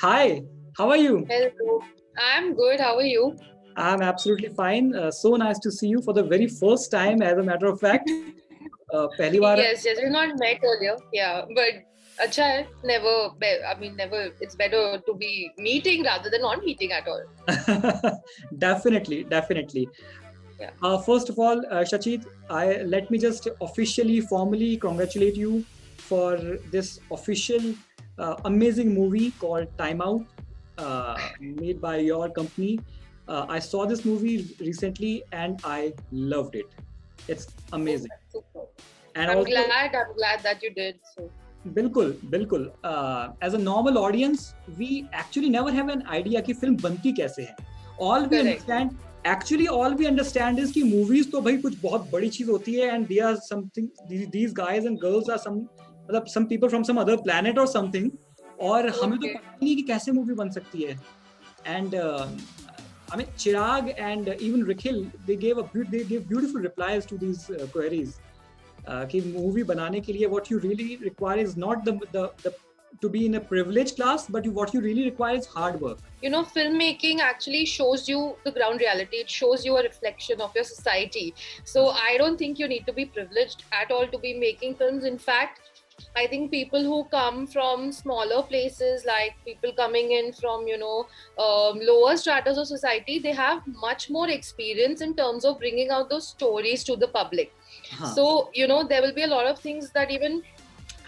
Hi, how are you? Hello. I'm good. How are you? I'm absolutely fine. So nice to see you for the very first time, as a matter of fact. पहली बार Yes, yes. We've not met earlier. Yeah, but अच्छा है. Never. It's better to be meeting rather than not meeting at all. definitely, definitely. Yeah. First of all, Shachit, let me just officially, formally congratulate you for this official, amazing movie called Time Out, made by your company. I saw this movie recently and I loved it. It's Oh, amazing. that's super. And I'm also, glad. I'm glad that you did so. बिल्कुल बिल्कुल as a normal audience we actually never have an idea कि film बनती कैसे है. All we Correct. Understand actually all we understand is कि movies तो भाई कुछ बहुत बड़ी चीज होती है and they are something these guys and girls are some मतलब some people from some other planet और समथिंग. और हमें तो Okay. पता ही नहीं कि कैसे मूवी बन सकती है. And I mean, Chirag and even Rikhil, they gave beautiful replies to these queries. कि मूवी बनाने के लिए what you really require is not the to be in a privileged class, but what you really require is hard work. You know, filmmaking actually shows you the ground reality. It shows you a reflection of your society. So I don't think you need to be privileged at all to be making films. In fact, I think people who come from smaller places, like people coming in from, lower stratas of society, they have much more experience in terms of bringing out those stories to the public. हाँ. So, there will be a lot of things that even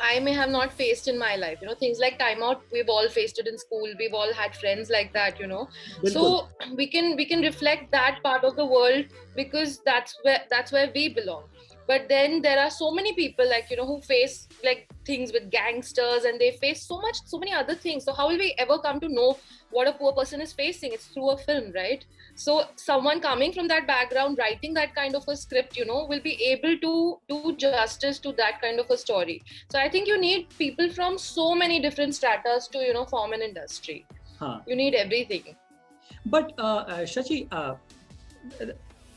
I may have not faced in my life. Things like timeout, we've all faced it in school. We've all had friends like that. बिल्कुल. So we can reflect that part of the world because that's where we belong. But then there are so many people who face like things with gangsters, and they face so many other things. So how will we ever come to know what a poor person is facing? It's through a film, right? So someone coming from that background, writing that kind of a script, will be able to do justice to that kind of a story. So I think you need people from so many different stratas to form an industry. हाँ. You need everything. But Shachi,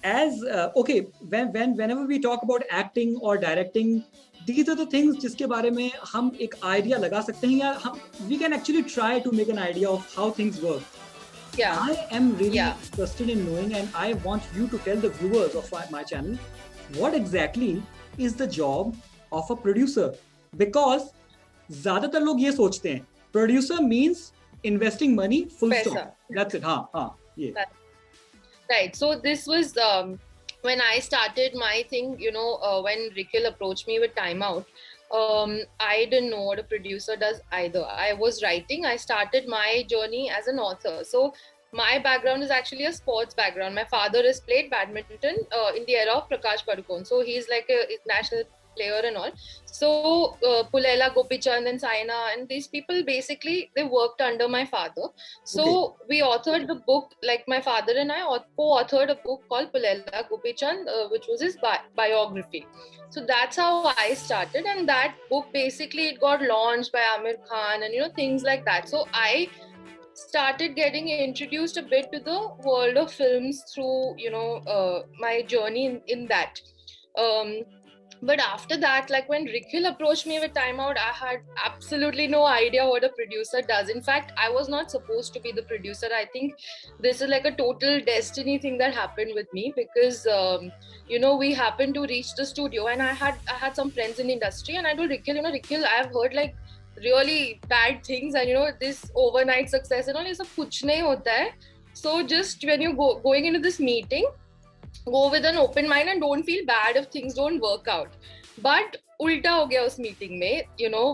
as okay, whenever we talk about acting or directing, these are the things जिसके बारे में हम एक idea लगा सकते हैं, या हम we can actually try to make an idea of how things work. Yeah. I am really Yeah. interested in knowing, and I want you to tell the viewers of my channel what exactly is the job of a producer. Because ज़्यादातर लोग ये सोचते हैं producer means investing money, full Paisa. stop. That's it. हाँ, ये. Right. So this was when I started my thing, when Rikhil approached me with Timeout. I didn't know what a producer does either. I was writing. I started my journey as an author. So my background is actually a sports background. My father has played badminton in the era of Prakash Padukone. So he's like a national player and all. So Pulela, Gopichand and Saina and these people, basically they worked under my father. So we authored the book, like my father and I co-authored a book called Pulela Gopichand, which was his biography. So that's how I started, and that book basically it got launched by Amir Khan and things like that. So I started getting introduced a bit to the world of films through my journey in that. But after that, like when Rikhil approached me with Timeout, I had absolutely no idea what a producer does. In fact, I was not supposed to be the producer. I think this is like a total destiny thing that happened with me because we happened to reach the studio, and I had some friends in the industry, and I told Rikhil, Rikhil, I've heard like really bad things, and this overnight success and all, ये सब कुछ नहीं होता है. So just when you going into this meeting, go with an open mind and don't feel bad if things don't work out. But ulta ho gaya us meeting mein,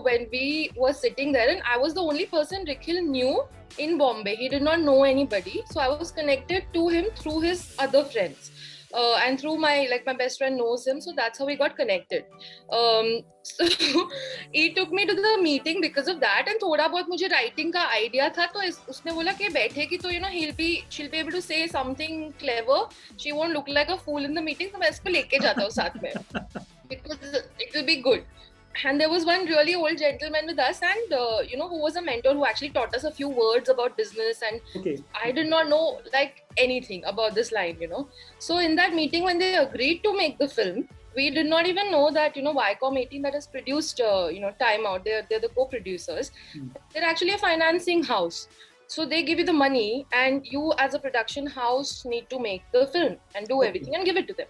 when we were sitting there, and I was the only person Rikhil knew in Bombay. He did not know anybody, so I was connected to him through his other friends. And through my best friend knows him, so that's how we got connected. So he took me to the meeting because of that, and thoda bahut mujhe writing ka idea tha, to usne bola ki बैठेगी तो she'll be able to say something clever. She won't look like a fool in the meeting, तो मैं इसको लेके जाता हूँ साथ में because it will be good. And there was one really old gentleman with us, and who was a mentor who actually taught us a few words about business, and I did not know like anything about this line. So in that meeting, when they agreed to make the film, we did not even know that, you know, Viacom 18 that has produced, you know, Time Out, they're the co-producers. They're actually a financing house. So they give you the money, and you as a production house need to make the film and do everything and give it to them.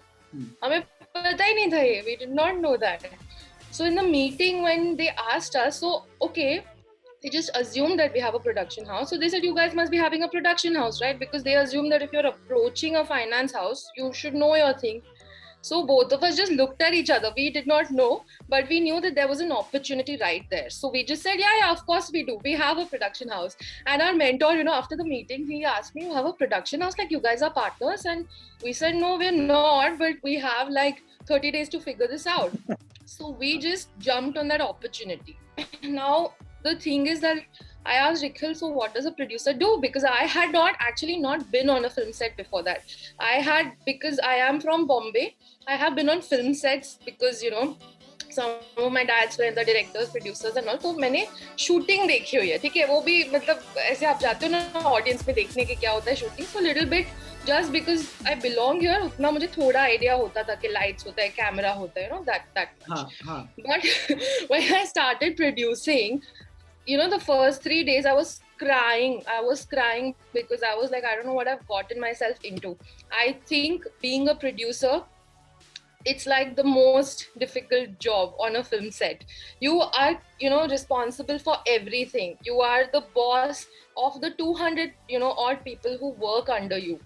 हमें पता ही नहीं था ये, we did not know that. So in the meeting when they asked us, so okay, they just assumed that we have a production house. So they said, you guys must be having a production house, right? Because they assume that if you're approaching a finance house, you should know your thing. So both of us just looked at each other. We did not know, but we knew that there was an opportunity right there. So we just said, yeah, of course we do. We have a production house. And our mentor, you know, after the meeting, he asked me, you have a production house? Like, you guys are partners? And we said, no, we're not, but we have like 30 days to figure this out. So we just jumped on that opportunity. Now, the thing is that I asked Rikhil, so what does a producer do? Because I had not been on a film set before that. Because I am from Bombay, I have been on film sets because, you know, some of my dad's friends are directors, producers and all. तो मैंने shooting देखी हुई है, ठीक है? वो भी मतलब ऐसे आप जाते हो ना audience में देखने के क्या होता है shooting. So little bit, just because I belong here, उतना मुझे थोड़ा idea होता था कि lights होता है, camera होता है, you know, that much. But when I started producing, you know, the first 3 days I was crying because I was like, I don't know what I've gotten myself into. I think being a producer, it's like the most difficult job on a film set. You are, you know, responsible for everything. You are the boss of the 200, you know, odd people who work under you.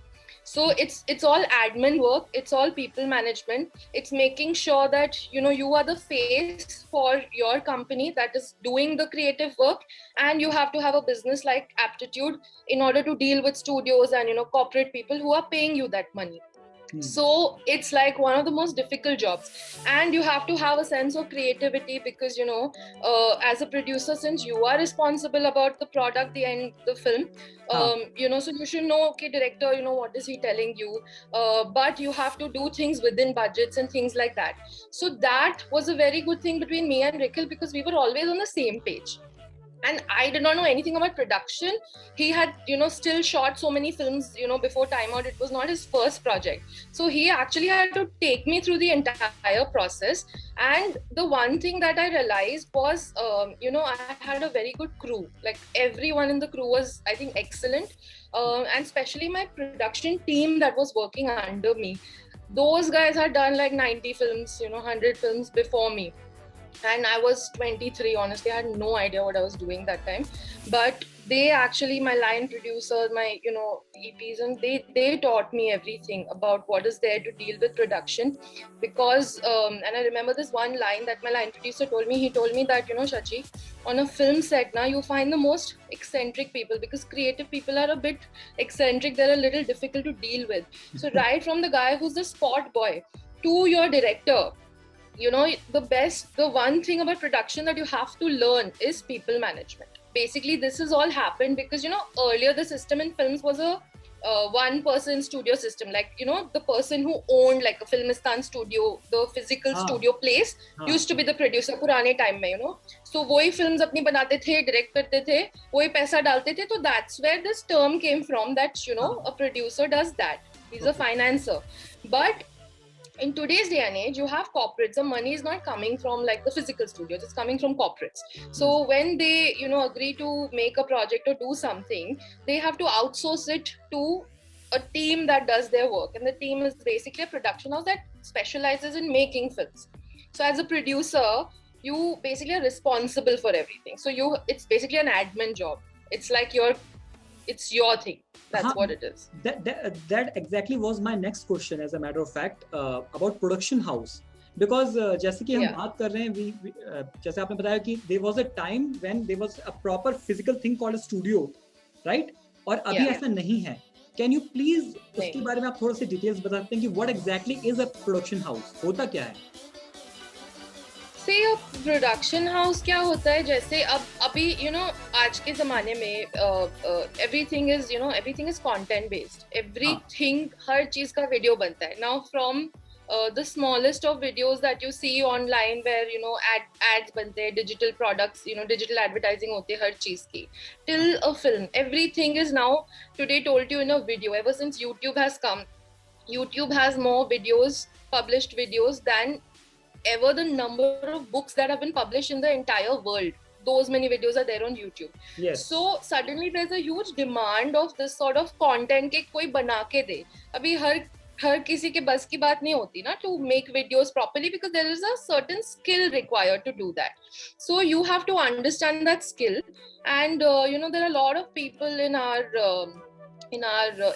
So it's all admin work, it's all people management. It's making sure that, you know, you are the face for your company that is doing the creative work, and you have to have a business like aptitude in order to deal with studios and, you know, corporate people who are paying you that money. So it's like one of the most difficult jobs, and you have to have a sense of creativity because, you know, as a producer, since you are responsible about the product, the end, the film, you know, so you should know, okay, director, you know, what is he telling you, but you have to do things within budgets and things like that. So that was a very good thing between me and Rikhil because we were always on the same page. And I did not know anything about production. He had, you know, still shot so many films, you know, before Time Out. It was not his first project. So he actually had to take me through the entire process. And the one thing that I realized was, you know, I had a very good crew. Like everyone in the crew was, I think, excellent. And especially my production team that was working under me. Those guys had done like 90 films, you know, 100 films before me. And I was 23, honestly, I had no idea what I was doing that time. But they actually, my line producers, my, you know, EPs, and they taught me everything about what is there to deal with production. Because, and I remember this one line that my line producer told me. He told me that, you know, Shachi, on a film set now, you find the most eccentric people because creative people are a bit eccentric. They're a little difficult to deal with. So right from the guy who's the spot boy to your director, you know, the one thing about production that you have to learn is people management. Basically, this has all happened because, you know, earlier the system in films was a one person studio system. Like, you know, the person who owned like a Filmistan studio, the physical studio place, used to be the producer purane time mein, you know. So wohi films apni banate the, direct karte the, wohi paisa dalte the. So that's where this term came from, that, you know, a producer does that. He's a financer. But in today's day and age, you have corporates. The money is not coming from like the physical studios, it's coming from corporates. So when they, you know, agree to make a project or do something, they have to outsource it to a team that does their work. And the team is basically a production house that specializes in making films. So as a producer, you basically are responsible for everything. So it's basically an admin job. It's like it's your thing. That's what it is. That exactly was my next question, as a matter of fact, about production house. Because जैसे कि हम बात कर रहे हैं, जैसे आपने बताया कि there was a time when there was a proper physical thing called a studio, right? और अभी ऐसा नहीं है. Can you please उसके बारे में आप थोड़ा सा details बता सकते हैं कि what exactly is a production house? होता क्या है? से प्रोडक्शन हाउस क्या होता है, जैसे अब अभी यू नो आज के जमाने में everything is content based. Everything, हर चीज का वीडियो बनता है now. From the smallest of videos that you see online where, you know, ads बनते हैं, digital products, you know, digital advertising होते हैं हर चीज की, till a film, everything is now today told you in a video. Ever since YouTube has come, YouTube has more videos published videos than ever the number of books that have been published in the entire world. Those many videos are there on YouTube. Yes. So suddenly there's a huge demand of this sort of content कि कोई बना के दे. अभी हर किसी के बस की बात नहीं होती ना to make videos properly, because there is a certain skill required to do that. So you have to understand that skill, and there are a lot of people in our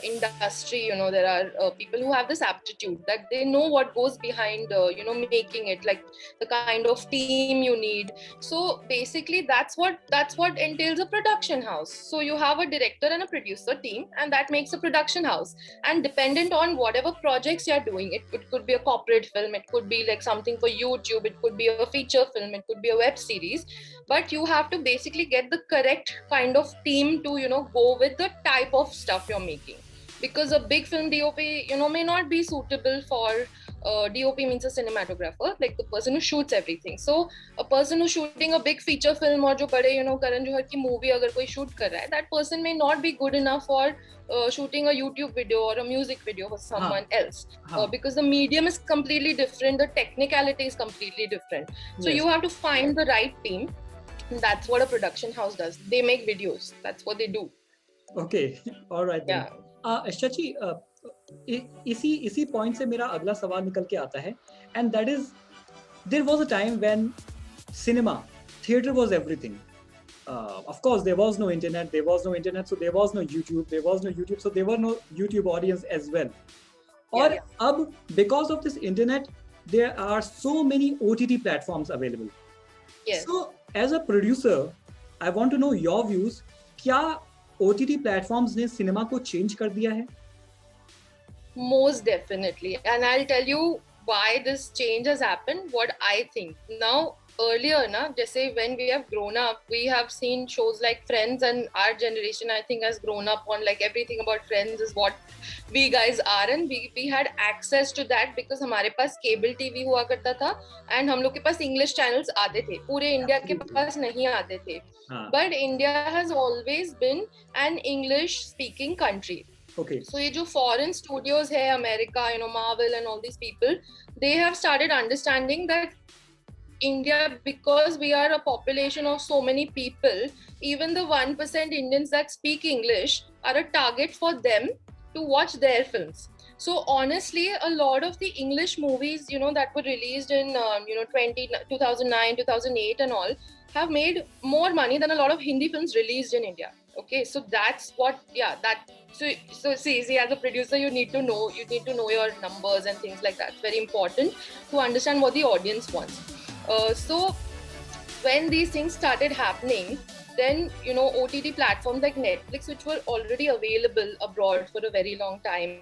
industry. There are people who have this aptitude that they know what goes behind making it, like the kind of team you need. So basically that's what entails a production house. So you have a director and a producer team, and that makes a production house. And dependent on whatever projects you're doing, it could be a corporate film, it could be like something for YouTube, it could be a feature film, it could be a web series, but you have to basically get the correct kind of team to go with the type of stuff you're making. Because a big film DOP may not be suitable for DOP means a cinematographer, like the person who shoots everything. So a person who's shooting a big feature film, or jo bade Karan Johar ki movie agar koi shoot kar raha hai, that person may not be good enough for shooting a YouTube video or a music video for someone else, because the medium is completely different, the technicality is completely different. So you have to find the right team. That's what a production house does. They make videos. That's what they do. Okay, all right then. Shachi, इसी point से मेरा अगला सवाल निकल के आता है, and that is, there was a time when cinema, theater was everything. Of course, there was no internet, so there was no YouTube, so there were no YouTube audience as well. Or अब, because of this internet, there are so many OTT platforms available. Yes. So, as a producer, I want to know your views. क्या OTT platforms ने cinema को change कर दिया है? Most definitely, and I'll tell you why this change has happened. What I think now. Earlier, जैसे when we have grown up, we have seen shows like Friends, and our generation, I think, has grown up on like everything about Friends is what we guys are, and we had access to that because हमारे पास cable TV हुआ करता था, and हम लोग के पास English channels आते थे. पूरे India के पास नहीं आते थे. But India has always been an English-speaking country. Okay. So ये जो foreign studios है, America, Marvel and all these people, they have started understanding that India, because we are a population of so many people, even the 1% Indians that speak English are a target for them to watch their films. So honestly, a lot of the English movies, that were released in 2009, 2008 and all, have made more money than a lot of Hindi films released in India. Okay, so that's what, so see, as a producer, you need to know your numbers and things like that. It's very important to understand what the audience wants. So when these things started happening, then OTT platforms like Netflix, which were already available abroad for a very long time,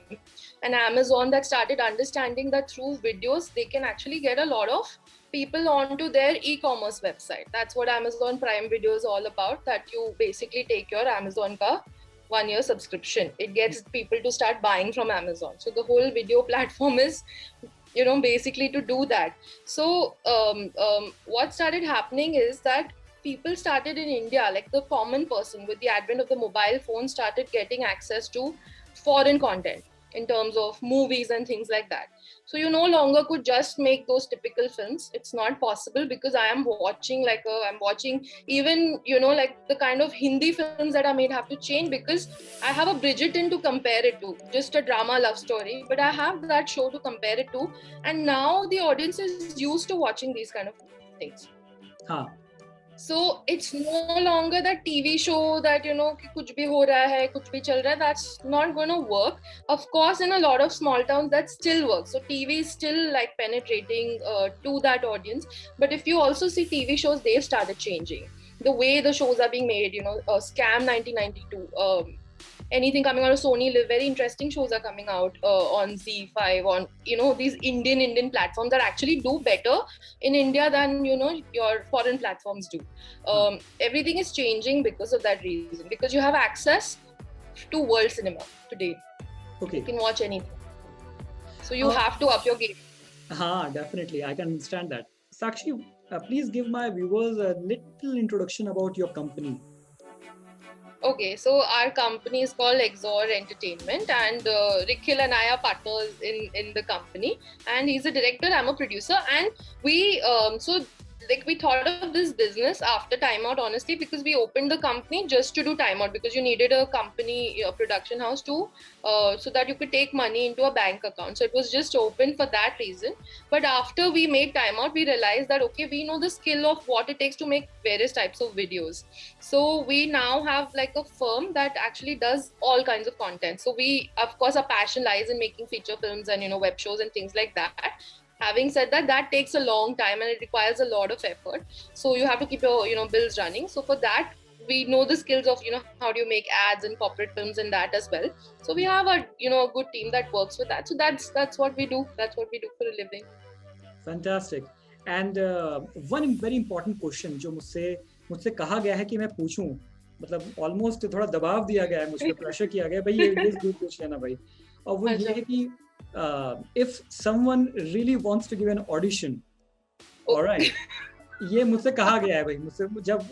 and Amazon, that started understanding that through videos they can actually get a lot of people onto their e-commerce website. That's what Amazon Prime Video is all about, that you basically take your Amazon ka 1-year subscription. It gets people to start buying from Amazon. So the whole video platform is basically to do that. So what started happening is that people started in India, like the common person, with the advent of the mobile phone, started getting access to foreign content in terms of movies and things like that. So you no longer could just make those typical films. It's not possible, because I'm watching even, like the kind of Hindi films that are made have to change, because I have a Bridgerton to compare it to, just a drama love story, but I have that show to compare it to. And now the audience is used to watching these kind of things. So it's no longer that TV show that, कि कुछ भी हो रहा है, कुछ भी चल रहा है, that's not going to work. Of course, in a lot of small towns, that still works. So TV is still like penetrating to that audience. But if you also see TV shows, they've started changing. The way the shows are being made, Scam 1992, anything coming out of Sony Live, very interesting shows are coming out on Z5, on these Indian platforms that actually do better in India than your foreign platforms do. Everything is changing because of that reason, because you have access to world cinema today. Okay, you can watch anything, so you have to up your game. Definitely, I can understand that. Sakshi, please give my viewers a little introduction about your company. Okay, so our company is called Exor Entertainment, and Rikhil and I are partners in the company. And he's a director, I'm a producer, and we so like we thought of this business after Time Out, honestly, because we opened the company just to do Time Out, because you needed a company, a production house to so that you could take money into a bank account. So it was just open for that reason. But after we made Time Out, we realized that okay, we know the skill of what it takes to make various types of videos. So we now have like a firm that actually does all kinds of content. So we, of course, our passion lies in making feature films and web shows and things like that. Having said that, that takes a long time and it requires a lot of effort. So you have to keep your bills running. So for that, we know the skills of how do you make ads and corporate films and that as well. So we have a a good team that works with that. So that's what we do. That's what we do for a living. Fantastic. And one very important question जो मुझसे कहा गया है कि मैं पूछूं, मतलब almost थोड़ा दबाव दिया गया है मुझ पे, प्रेशर किया गया है, भाई ये जरूर पूछ लेना भाई. और वो ये है कि if someone really wants to give an audition, alright, ये मुझसे कहा गया है भाई, मुझसे जब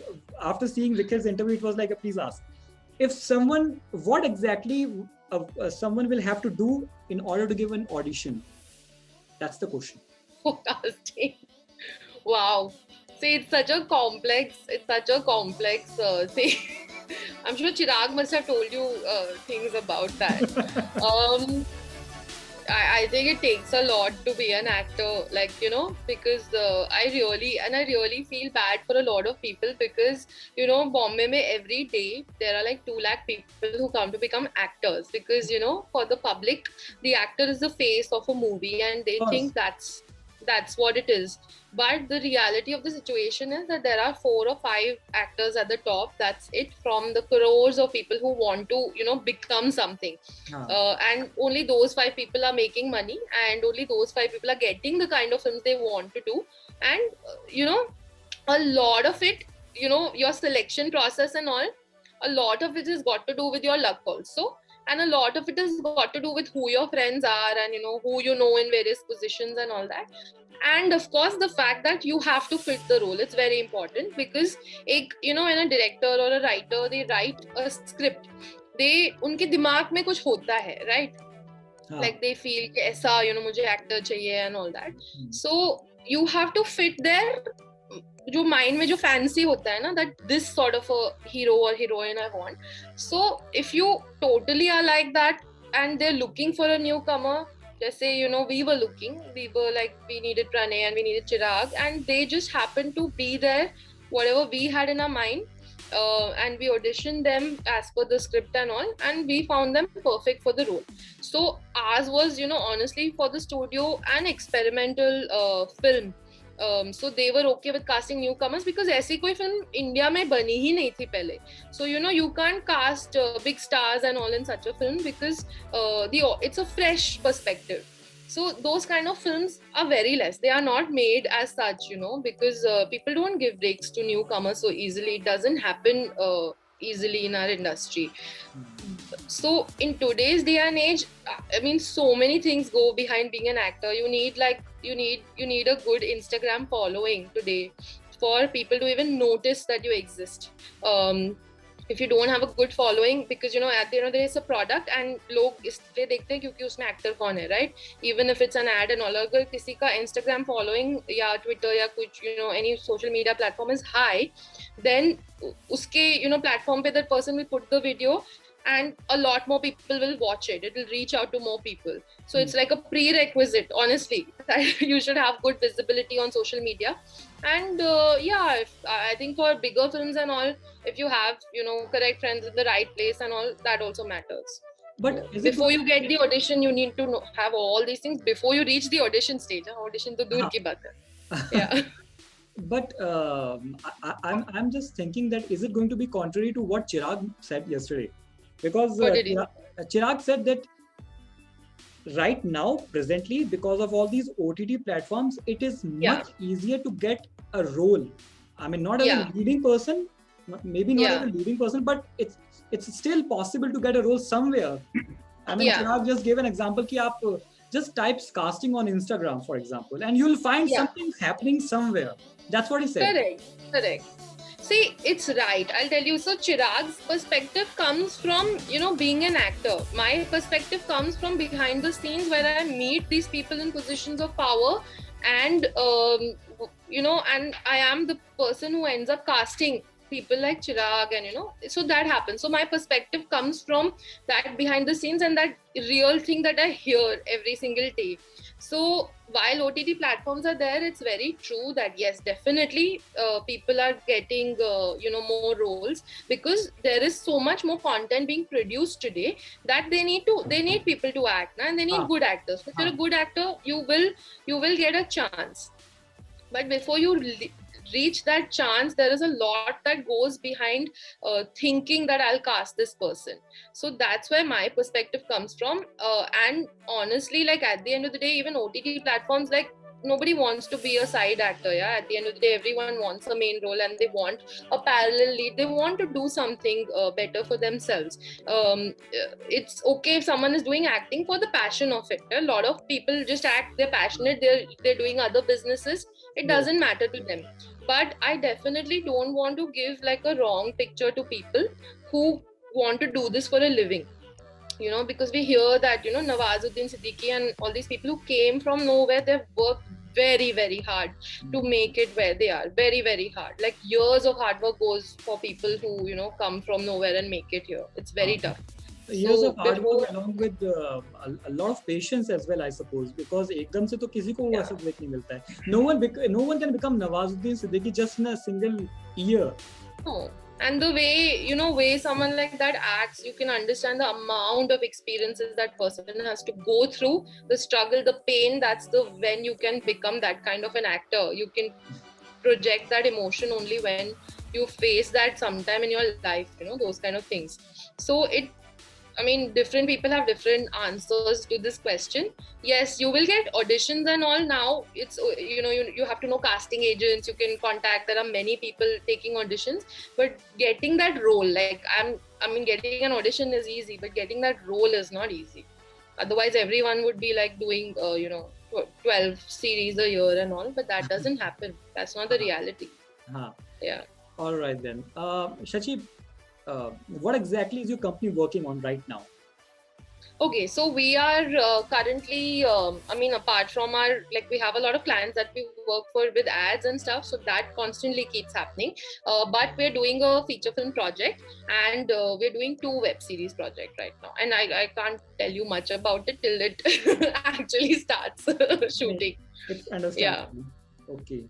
after seeing Rikhil's interview, it was like, please ask if someone, what exactly someone will have to do in order to give an audition. That's the question. Forecasting. Wow. See, it's such a complex thing. I'm sure Chirag must have told you things about that. I think it takes a lot to be an actor, because I really feel bad for a lot of people, because Bombay mein every day there are like 2 lakh people who come to become actors, because for the public the actor is the face of a movie and they think that's what it is. But the reality of the situation is that there are 4 or 5 actors at the top. That's it, from the crores of people who want to, become something. And only those 5 people are making money, and only those 5 people are getting the kind of films they want to do. And, a lot of it, your selection process and all, a lot of it has got to do with your luck also. And a lot of it has got to do with who your friends are and, who in various positions and all that. And of course, the fact that you have to fit the role, it's very important, because when a director or a writer, they write a script, उनके दिमाग में कुछ होता है, right? Like they feel कि ऐसा, मुझे actor चाहिए and all that. So you have to fit their जो mind में जो fancy होता है ना, that this sort of a hero or heroine I want. So if you totally are like that and they're looking for a newcomer, जैसे we were like, we needed Pranay and we needed Chirag, and they just happened to be there, whatever we had in our mind, and we auditioned them as per the script and all, and we found them perfect for the role. So ours was honestly for the studio an experimental film. So they were okay with casting newcomers, because ऐसी कोई film India में बनी ही नहीं थी पहले. So you can't cast big stars and all in such a film, because it's a fresh perspective. So those kind of films are very less. They are not made as such, because people don't give breaks to newcomers so easily. It doesn't happen easily in our industry. So in today's day and age, I mean, so many things go behind being an actor. You need a good Instagram following today for people to even notice that you exist. If you don't have a good following, because at the end of the day it's a product and लोग इसलिए देखते हैं क्योंकि उसमें actor कौन है, right? Even if it's an ad and all, अगर किसी का Instagram following या Twitter या कुछ any social media platform is high, then उसके platform पे that person will put the video and a lot more people will watch it. It will reach out to more people. So it's like a prerequisite, honestly, that you should have good visibility on social media. And I think for bigger films and all, if you have correct friends in the right place and all, that also matters. But before you get the audition, you need to have all these things before you reach the audition stage. Audition to dur ki baat hai. Yeah. But I'm just thinking that is it going to be contrary to what Chirag said yesterday? Because Chirag said that right now, presently, because of all these OTT platforms, it is much easier to get a role. I mean, not as a leading person, maybe not as a leading person, but it's still possible to get a role somewhere. I mean, Chirag just gave an example कि आप just types casting on Instagram, for example, and you'll find something happening somewhere. That's what he said. Correct. See, it's right. I'll tell you. So Chirag's perspective comes from, being an actor. My perspective comes from behind the scenes where I meet these people in positions of power, and and I am the person who ends up casting people like Chirag, and so that happens. So my perspective comes from that behind the scenes and that real thing that I hear every single day. So while OTT platforms are there, it's very true that yes, definitely people are getting more roles, because there is so much more content being produced today that they need people to act, and they need good actors. So if you're a good actor, you will get a chance. But before you reach that chance, there is a lot that goes behind thinking that I'll cast this person. So that's where my perspective comes from. And honestly, like at the end of the day, even OTT platforms, like nobody wants to be a side actor. Yeah, at the end of the day, everyone wants a main role and they want a parallel lead. They want to do something better for themselves. It's okay if someone is doing acting for the passion of it. A lot of people just act, they're passionate, they're doing other businesses, it doesn't matter to them. But I definitely don't want to give like a wrong picture to people who want to do this for a living, because we hear that Nawazuddin Siddiqui and all these people who came from nowhere, they've worked very, very hard to make it where they are. Very, very hard. Like years of hard work goes for people who come from nowhere and make it here. It's very tough. Years of hard work along with a lot of patience as well, I suppose, because एकदम से तो किसी को वो ऐसा break नहीं मिलता है. No one can become Nawazuddin Siddiqui just in a single year. No. And the way someone like that acts, you can understand the amount of experiences that person has to go through, the struggle, the pain. That's when you can become that kind of an actor. You can project that emotion only when you face that sometime in your life, those kind of things. So different people have different answers to this question. Yes, you will get auditions and all. Now it's you have to know casting agents, you can contact, there are many people taking auditions, but getting that role, like getting an audition is easy, but getting that role is not easy. Otherwise everyone would be like doing 12 series a year and all, but that doesn't happen. That's not the reality. Yeah. All right then. Shachi, what exactly is your company working on right now? Okay, so we are currently, apart from we have a lot of clients that we work for with ads and stuff, so that constantly keeps happening. But we're doing a feature film project, and we're doing 2 web series project right now. And I can't tell you much about it till it actually starts shooting. It's understandable. Yeah. Okay.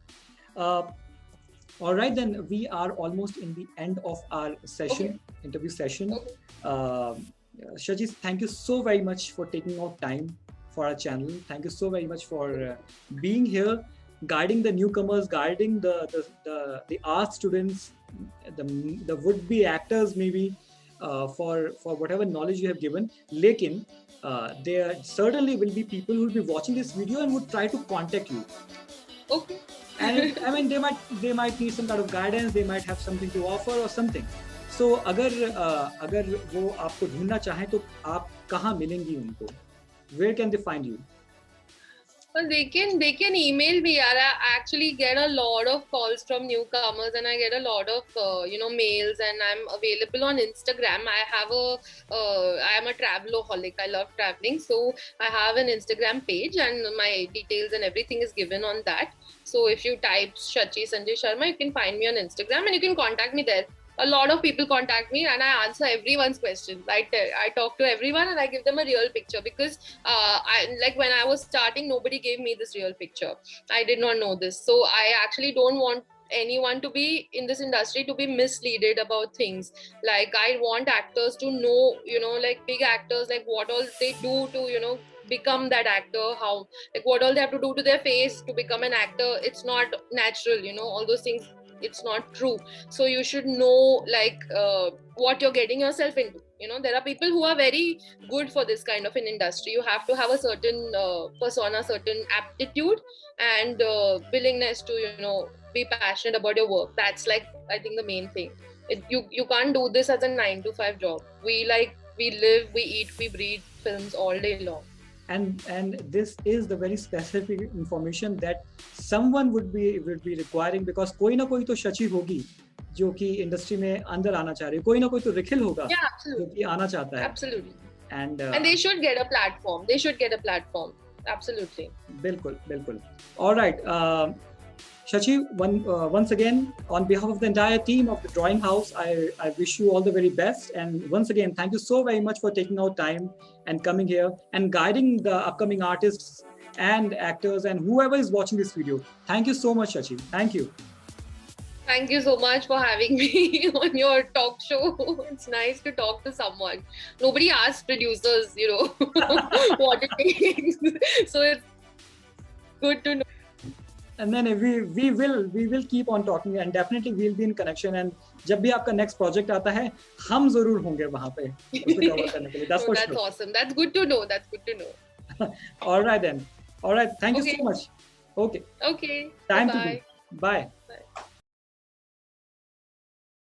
All right, then we are almost in the end of our session, interview session. Shachi, thank you so very much for taking out time for our channel. Thank you so very much for being here, guiding the newcomers, guiding the art students, the would-be actors maybe, for whatever knowledge you have given. Lekin, there certainly will be people who will be watching this video and would try to contact you. Okay. And they might need some kind of guidance, they might have something to offer or something. So अगर वो आपको ढूंढना चाहें तो आप कहाँ मिलेंगी उनको? Where can they find you? Well, they can email me. I actually get a lot of calls from newcomers, and I get a lot of mails, and I'm available on Instagram. I am a traveloholic. I love traveling, so I have an Instagram page, and my details and everything is given on that. So if you type Shachi Sanjay Sharma, you can find me on Instagram, and you can contact me there. A lot of people contact me, and I answer everyone's questions. I talk to everyone, and I give them a real picture, because when I was starting, nobody gave me this real picture. I did not know this. So I actually don't want anyone to be in this industry to be misleaded about things. Like I want actors to know, like big actors, like what all they do to, become that actor, how, like what all they have to do to their face to become an actor. It's not natural, all those things. It's not true. So you should know what you're getting yourself into. There are people who are very good for this kind of an industry. You have to have a certain persona, certain aptitude, and willingness to be passionate about your work. That's I think the main thing. You can't do this as a 9 to 5 job. We live, we eat, we breathe films all day long. and this is the very specific information that someone would be requiring, because कोई ना कोई तो शची होगी जो कि industry में अंदर आना चाह रही है, कोई ना कोई तो रिखिल होगा जो कि आना चाहता है. Absolutely. And they should get a platform. They should get a platform. Absolutely. बिल्कुल बिल्कुल. All right. Shachi, once again, on behalf of the entire team of the Drawing House, I wish you all the very best. And once again, thank you so very much for taking out time and coming here and guiding the upcoming artists and actors and whoever is watching this video. Thank you so much, Shachi. Thank you. Thank you so much for having me on your talk show. It's nice to talk to someone. Nobody asks producers, what it takes. So it's good to know. And then we will keep on talking, and definitely we'll be in connection. And जब भी आपका next project आता है, हम जरूर होंगे वहाँ पे उसे cover करने के लिए. That's for sure. That's awesome. That's good to know. That's good to know. All right then. All right. Thank you so much. Okay. Okay. Time Bye. to go. Bye.